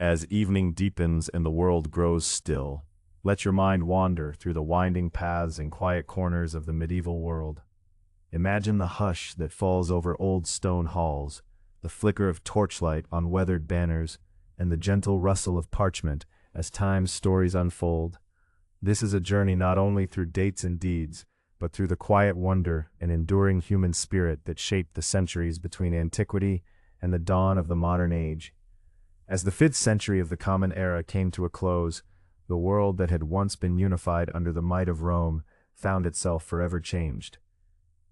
As evening deepens and the world grows still, let your mind wander through the winding paths and quiet corners of the medieval world. Imagine the hush that falls over old stone halls, the flicker of torchlight on weathered banners, and the gentle rustle of parchment as time's stories unfold. This is a journey not only through dates and deeds, but through the quiet wonder and enduring human spirit that shaped the centuries between antiquity and the dawn of the modern age. As the 5th century of the Common Era came to a close, the world that had once been unified under the might of Rome found itself forever changed.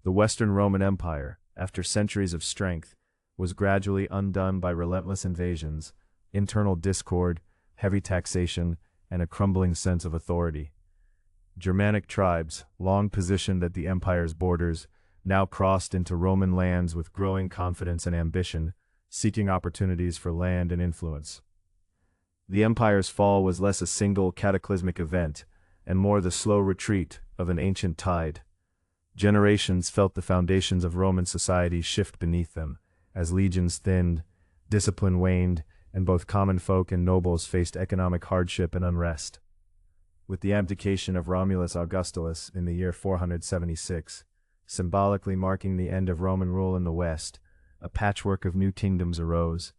The Western Roman Empire, after centuries of strength, was gradually undone by relentless invasions, internal discord, heavy taxation, and a crumbling sense of authority. Germanic tribes, long positioned at the empire's borders, now crossed into Roman lands with growing confidence and ambition, seeking opportunities for land and influence. The empire's fall was less a single cataclysmic event, and more the slow retreat of an ancient tide. Generations felt the foundations of Roman society shift beneath them, as legions thinned, discipline waned, and both common folk and nobles faced economic hardship and unrest. With the abdication of Romulus Augustulus in the year 476, symbolically marking the end of Roman rule in the West, a patchwork of new kingdoms arose.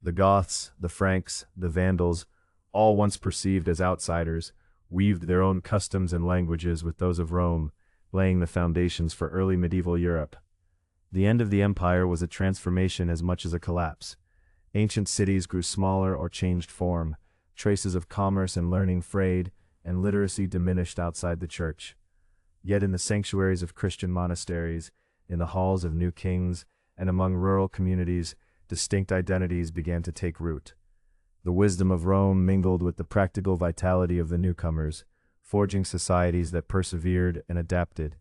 The Goths, the Franks, the Vandals, all once perceived as outsiders, weaved their own customs and languages with those of Rome, laying the foundations for early medieval Europe. The end of the empire was a transformation as much as a collapse. Ancient cities grew smaller or changed form, traces of commerce and learning frayed, and literacy diminished outside the church. Yet in the sanctuaries of Christian monasteries, in the halls of new kings, and among rural communities, distinct identities began to take root. The wisdom of Rome mingled with the practical vitality of the newcomers, forging societies that persevered and adapted.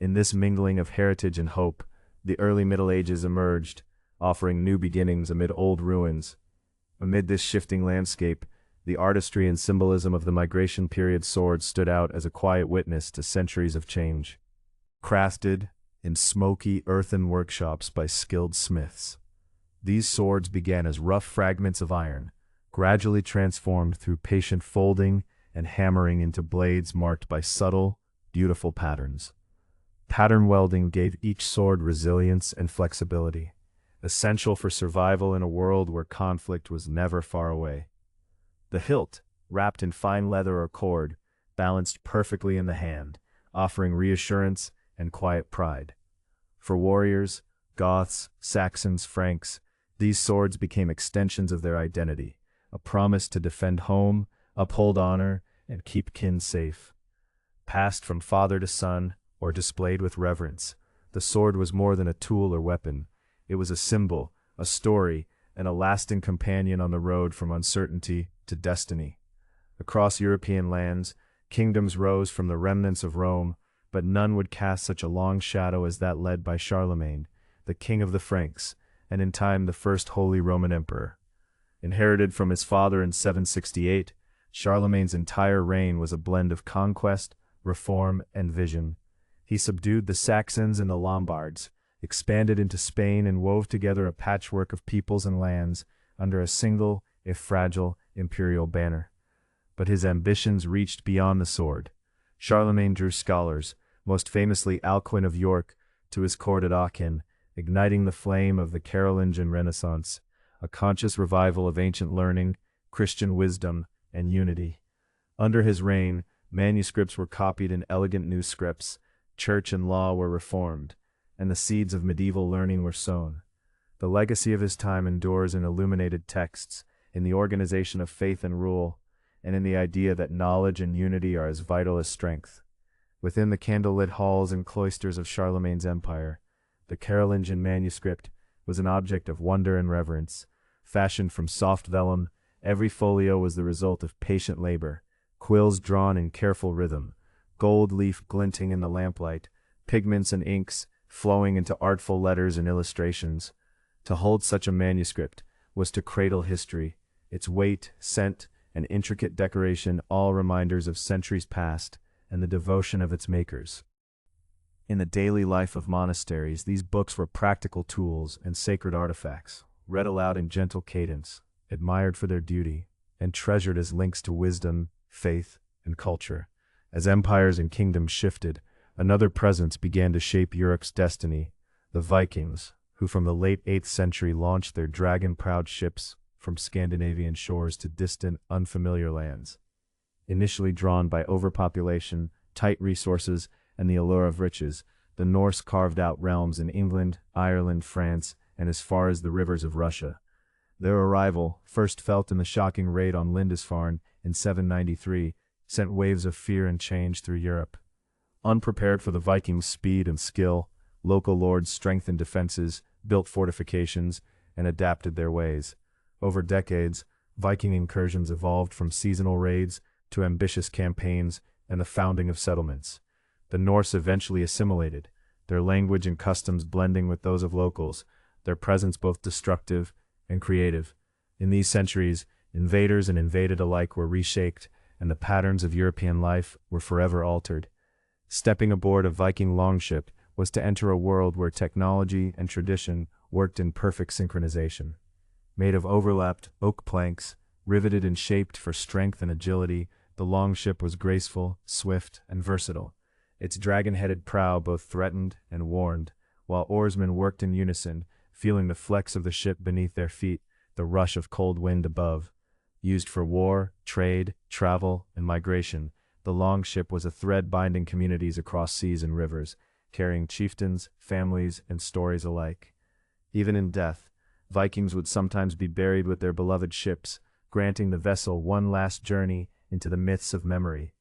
In this mingling of heritage and hope, the early Middle Ages emerged, offering new beginnings amid old ruins. Amid this shifting landscape, the artistry and symbolism of the Migration period swords stood out as a quiet witness to centuries of change. Crafted in smoky earthen workshops by skilled smiths, these swords began as rough fragments of iron, gradually transformed through patient folding and hammering into blades marked by subtle, beautiful patterns. Pattern welding gave each sword resilience and flexibility, essential for survival in a world where conflict was never far away. The hilt, wrapped in fine leather or cord, balanced perfectly in the hand, offering reassurance and quiet pride. For warriors, Goths, Saxons, Franks, these swords became extensions of their identity, a promise to defend home, uphold honor, and keep kin safe. Passed from father to son, or displayed with reverence, the sword was more than a tool or weapon. It was a symbol, a story, and a lasting companion on the road from uncertainty to destiny. Across European lands, kingdoms rose from the remnants of Rome, but none would cast such a long shadow as that led by Charlemagne, the king of the Franks, and in time the first Holy Roman Emperor. Inherited from his father in 768, Charlemagne's entire reign was a blend of conquest, reform, and vision. He subdued the Saxons and the Lombards, expanded into Spain, and wove together a patchwork of peoples and lands under a single, if fragile, imperial banner. But his ambitions reached beyond the sword. Charlemagne drew scholars, most famously Alcuin of York, to his court at Aachen, igniting the flame of the Carolingian Renaissance, a conscious revival of ancient learning, Christian wisdom, and unity. Under his reign, manuscripts were copied in elegant new scripts, church and law were reformed, and the seeds of medieval learning were sown. The legacy of his time endures in illuminated texts, in the organization of faith and rule, and in the idea that knowledge and unity are as vital as strength. Within the candlelit halls and cloisters of Charlemagne's empire, the Carolingian manuscript was an object of wonder and reverence. Fashioned from soft vellum, every folio was the result of patient labor, quills drawn in careful rhythm, gold leaf glinting in the lamplight, pigments and inks flowing into artful letters and illustrations. To hold such a manuscript was to cradle history, its weight, scent, and intricate decoration all reminders of centuries past and the devotion of its makers. In the daily life of monasteries, these books were practical tools and sacred artifacts, read aloud in gentle cadence, admired for their duty, and treasured as links to wisdom, faith, and culture. As empires and kingdoms shifted, another presence began to shape Europe's destiny: the Vikings, who from the late 8th century launched their dragon-proud ships from Scandinavian shores to distant, unfamiliar lands. Initially drawn by overpopulation, tight resources, and the allure of riches, the Norse carved out realms in England, Ireland, France, and as far as the rivers of Russia. Their arrival, first felt in the shocking raid on Lindisfarne in 793, sent waves of fear and change through Europe. Unprepared for the Vikings' speed and skill, local lords strengthened defenses, built fortifications, and adapted their ways. Over decades, Viking incursions evolved from seasonal raids to ambitious campaigns and the founding of settlements. The Norse eventually assimilated, their language and customs blending with those of locals, their presence both destructive and creative. In these centuries, invaders and invaded alike were reshaped, and the patterns of European life were forever altered. Stepping aboard a Viking longship was to enter a world where technology and tradition worked in perfect synchronization. Made of overlapped oak planks, riveted and shaped for strength and agility, the longship was graceful, swift, and versatile. Its dragon-headed prow both threatened and warned, while oarsmen worked in unison, feeling the flex of the ship beneath their feet, the rush of cold wind above. Used for war, trade, travel, and migration, the longship was a thread binding communities across seas and rivers, carrying chieftains, families, and stories alike. Even in death, Vikings would sometimes be buried with their beloved ships, granting the vessel one last journey into the myths of memory.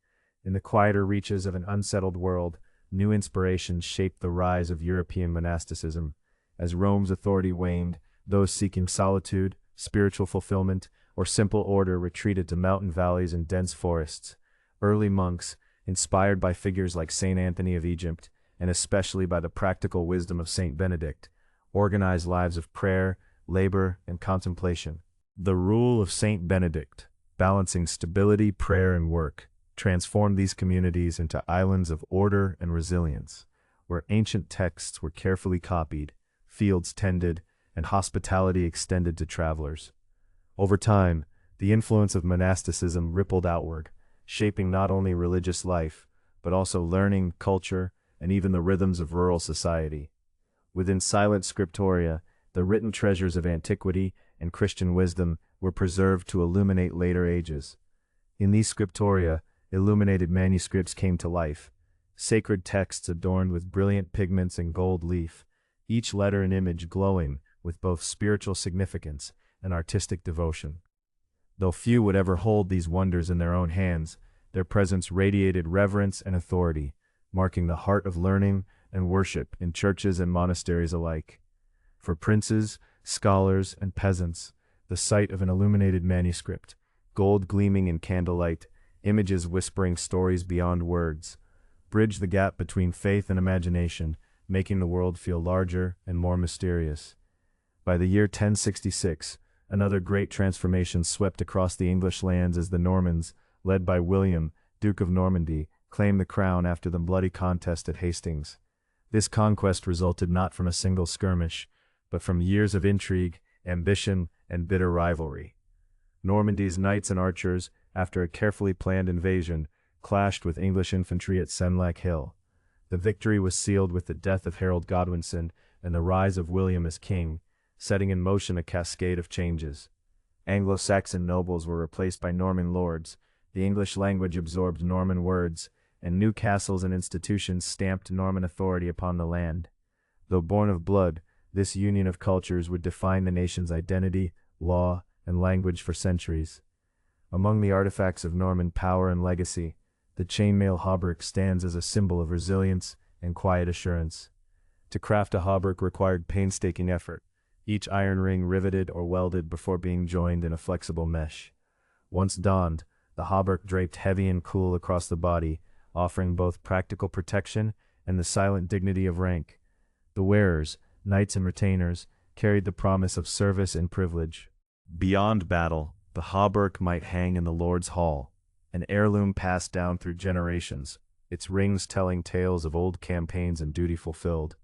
In the quieter reaches of an unsettled world, new inspirations shaped the rise of European monasticism. As Rome's authority waned, those seeking solitude, spiritual fulfillment, or simple order retreated to mountain valleys and dense forests. Early monks, inspired by figures like Saint Anthony of Egypt, and especially by the practical wisdom of Saint Benedict, organized lives of prayer, labor, and contemplation. The rule of Saint Benedict, balancing stability, prayer, and work, transformed these communities into islands of order and resilience, where ancient texts were carefully copied, fields tended, and hospitality extended to travelers. Over time, the influence of monasticism rippled outward, shaping not only religious life, but also learning, culture, and even the rhythms of rural society. Within silent scriptoria, the written treasures of antiquity and Christian wisdom were preserved to illuminate later ages. In these scriptoria, illuminated manuscripts came to life, sacred texts adorned with brilliant pigments and gold leaf, each letter and image glowing with both spiritual significance and artistic devotion. Though few would ever hold these wonders in their own hands, their presence radiated reverence and authority, marking the heart of learning and worship in churches and monasteries alike. For princes, scholars, and peasants, the sight of an illuminated manuscript, gold gleaming in candlelight, images whispering stories beyond words, bridged the gap between faith and imagination, making the world feel larger and more mysterious. By the year 1066, another great transformation swept across the English lands as the Normans, led by William, Duke of Normandy, claimed the crown after the bloody contest at Hastings. This conquest resulted not from a single skirmish, but from years of intrigue, ambition, and bitter rivalry. Normandy's knights and archers, after a carefully planned invasion, clashed with English infantry at Senlac Hill. The victory was sealed with the death of Harold Godwinson and the rise of William as king, setting in motion a cascade of changes. Anglo-Saxon nobles were replaced by Norman lords, the English language absorbed Norman words, and new castles and institutions stamped Norman authority upon the land. Though born of blood, this union of cultures would define the nation's identity, law, and language for centuries. Among the artifacts of Norman power and legacy, the chainmail hauberk stands as a symbol of resilience and quiet assurance. To craft a hauberk required painstaking effort, each iron ring riveted or welded before being joined in a flexible mesh. Once donned, the hauberk draped heavy and cool across the body, offering both practical protection and the silent dignity of rank. The wearers, knights and retainers, carried the promise of service and privilege. Beyond battle, the hauberk might hang in the Lord's Hall, an heirloom passed down through generations, its rings telling tales of old campaigns and duty fulfilled.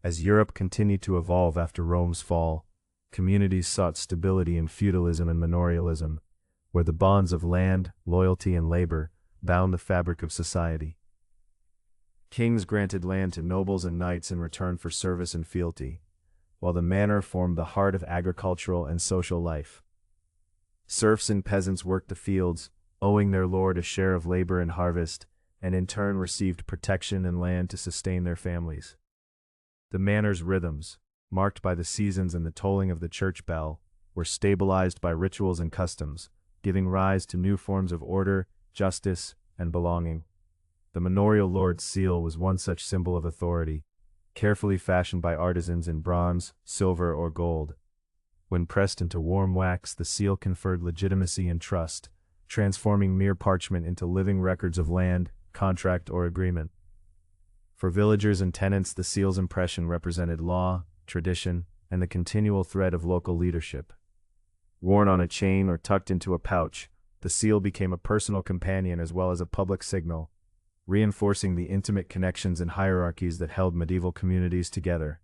As Europe continued to evolve after Rome's fall, communities sought stability in feudalism and manorialism, where the bonds of land, loyalty, and labor bound the fabric of society. Kings granted land to nobles and knights in return for service and fealty, while the manor formed the heart of agricultural and social life. Serfs and peasants worked the fields, owing their lord a share of labor and harvest, and in turn received protection and land to sustain their families. The manor's rhythms, marked by the seasons and the tolling of the church bell, were stabilized by rituals and customs, giving rise to new forms of order, justice, and belonging. The manorial lord's seal was one such symbol of authority, carefully fashioned by artisans in bronze, silver, or gold. When pressed into warm wax, the seal conferred legitimacy and trust, transforming mere parchment into living records of land, contract, or agreement. For villagers and tenants, the seal's impression represented law, tradition, and the continual thread of local leadership. Worn on a chain or tucked into a pouch, the seal became a personal companion as well as a public signal, reinforcing the intimate connections and hierarchies that held medieval communities together.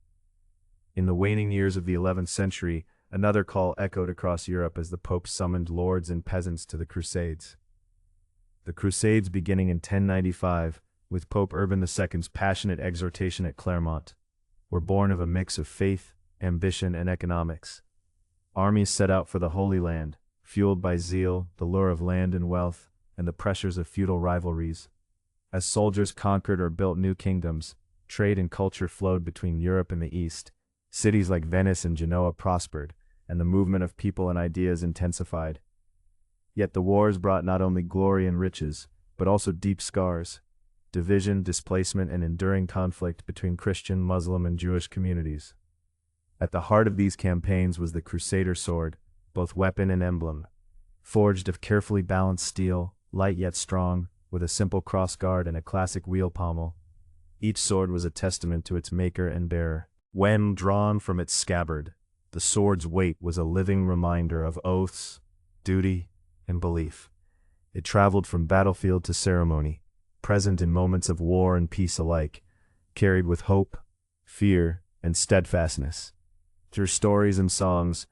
In the waning years of the 11th century, another call echoed across Europe as the Pope summoned lords and peasants to the Crusades. The Crusades, beginning in 1095, with Pope Urban II's passionate exhortation at Clermont, were born of a mix of faith, ambition, and economics. Armies set out for the Holy Land, fueled by zeal, the lure of land and wealth, and the pressures of feudal rivalries. As soldiers conquered or built new kingdoms, trade and culture flowed between Europe and the East. Cities like Venice and Genoa prospered, and the movement of people and ideas intensified. Yet the wars brought not only glory and riches, but also deep scars, division, displacement, and enduring conflict between Christian, Muslim, and Jewish communities. At the heart of these campaigns was the Crusader sword, both weapon and emblem. Forged of carefully balanced steel, light yet strong, with a simple crossguard and a classic wheel pommel, each sword was a testament to its maker and bearer. When drawn from its scabbard, the sword's weight was a living reminder of oaths, duty, and belief. It traveled from battlefield to ceremony, present in moments of war and peace alike, carried with hope, fear, and steadfastness. Through stories and songs,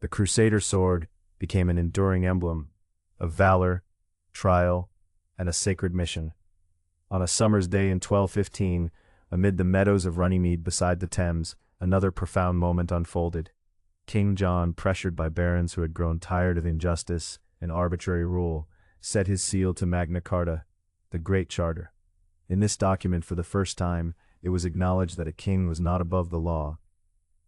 the Crusader sword became an enduring emblem of valor, trial, and a sacred mission. On a summer's day in 1215, amid the meadows of Runnymede beside the Thames, another profound moment unfolded. King John, pressured by barons who had grown tired of injustice and arbitrary rule, set his seal to Magna Carta, the Great Charter. In this document, for the first time, it was acknowledged that a king was not above the law.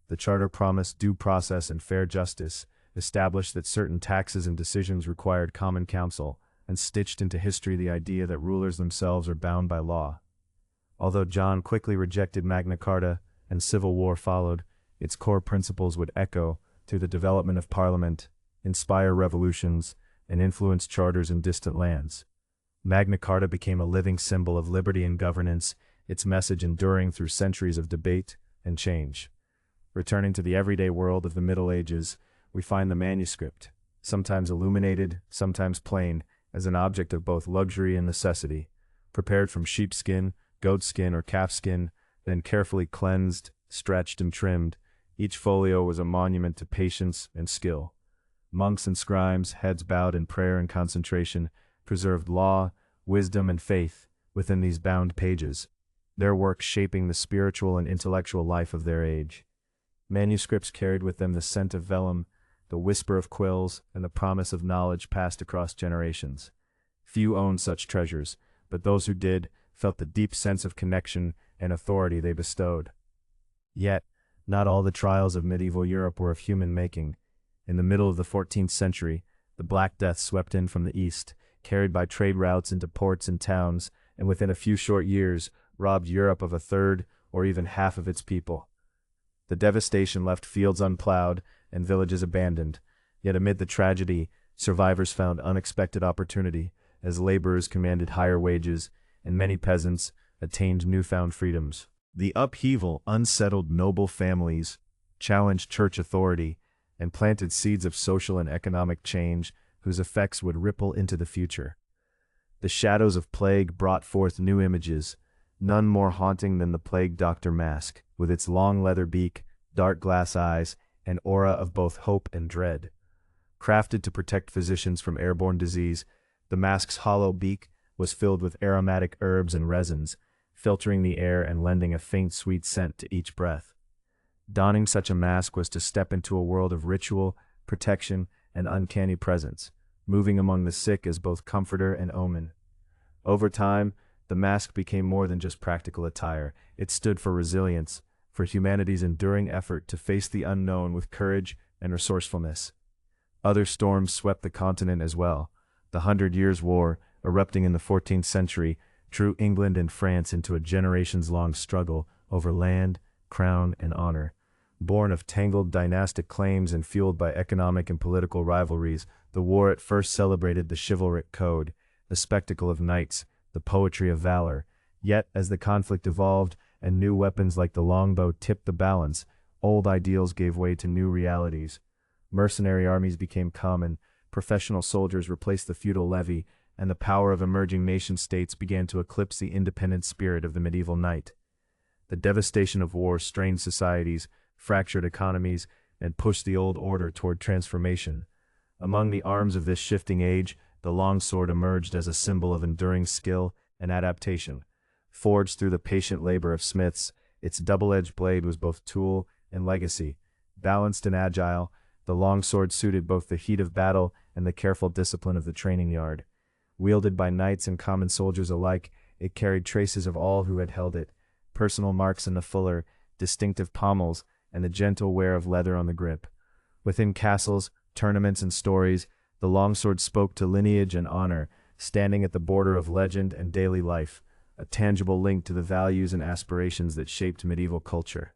The charter promised due process and fair justice, established that certain taxes and decisions required common counsel, and stitched into history the idea that rulers themselves are bound by law. Although John quickly rejected Magna Carta and civil war followed, its core principles would echo through the development of Parliament, inspire revolutions, and influence charters in distant lands. Magna Carta became a living symbol of liberty and governance, its message enduring through centuries of debate and change. Returning to the everyday world of the Middle Ages, we find the manuscript, sometimes illuminated, sometimes plain, as an object of both luxury and necessity, prepared from sheepskin, goatskin, or calfskin, then carefully cleansed, stretched, and trimmed. Each folio was a monument to patience and skill. Monks and scribes, heads bowed in prayer and concentration, preserved law, wisdom, and faith within these bound pages, their work shaping the spiritual and intellectual life of their age. Manuscripts carried with them the scent of vellum, the whisper of quills, and the promise of knowledge passed across generations. Few owned such treasures, but those who did felt the deep sense of connection and authority they bestowed. Yet, not all the trials of medieval Europe were of human making. In the middle of the 14th century, the Black Death swept in from the east, carried by trade routes into ports and towns, and within a few short years robbed Europe of a third or even half of its people. The devastation left fields unplowed and villages abandoned, yet amid the tragedy, survivors found unexpected opportunity as laborers commanded higher wages and many peasants attained newfound freedoms. The upheaval unsettled noble families, challenged church authority, and planted seeds of social and economic change whose effects would ripple into the future. The shadows of plague brought forth new images, none more haunting than the plague doctor mask, with its long leather beak, dark glass eyes, an aura of both hope and dread. Crafted to protect physicians from airborne disease, the mask's hollow beak was filled with aromatic herbs and resins, filtering the air and lending a faint sweet scent to each breath. Donning such a mask was to step into a world of ritual, protection, and uncanny presence, moving among the sick as both comforter and omen. Over time, the mask became more than just practical attire. It stood for resilience, for humanity's enduring effort to face the unknown with courage and resourcefulness. Other storms swept the continent as well. The Hundred Years' War, erupting in the 14th century, drew England and France into a generations-long struggle over land, crown, and honor. Born of tangled dynastic claims and fueled by economic and political rivalries, the war at first celebrated the chivalric code, the spectacle of knights, the poetry of valor. Yet, as the conflict evolved and new weapons like the longbow tipped the balance, old ideals gave way to new realities. Mercenary armies became common, professional soldiers replaced the feudal levy, and the power of emerging nation-states began to eclipse the independent spirit of the medieval knight. The devastation of war strained societies, fractured economies, and pushed the old order toward transformation. Among the arms of this shifting age, the longsword emerged as a symbol of enduring skill and adaptation. Forged through the patient labor of smiths, its double-edged blade was both tool and legacy. Balanced and agile, the longsword suited both the heat of battle and the careful discipline of the training yard. Wielded by knights and common soldiers alike, it carried traces of all who had held it, personal marks in the fuller, distinctive pommels, and the gentle wear of leather on the grip. Within castles, tournaments, and stories, the longsword spoke to lineage and honor, standing at the border of legend and daily life, a tangible link to the values and aspirations that shaped medieval culture.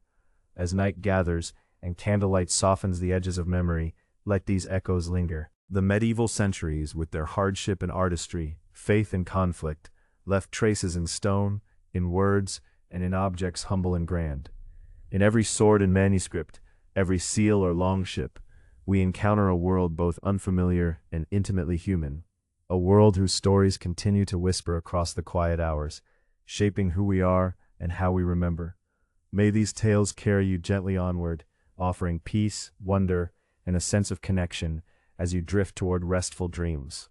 As night gathers and candlelight softens the edges of memory, let these echoes linger. The medieval centuries, with their hardship and artistry, faith and conflict, left traces in stone, in words, and in objects humble and grand. In every sword and manuscript, every seal or longship, we encounter a world both unfamiliar and intimately human, a world whose stories continue to whisper across the quiet hours, shaping who we are and how we remember. May these tales carry you gently onward, offering peace, wonder, and a sense of connection as you drift toward restful dreams.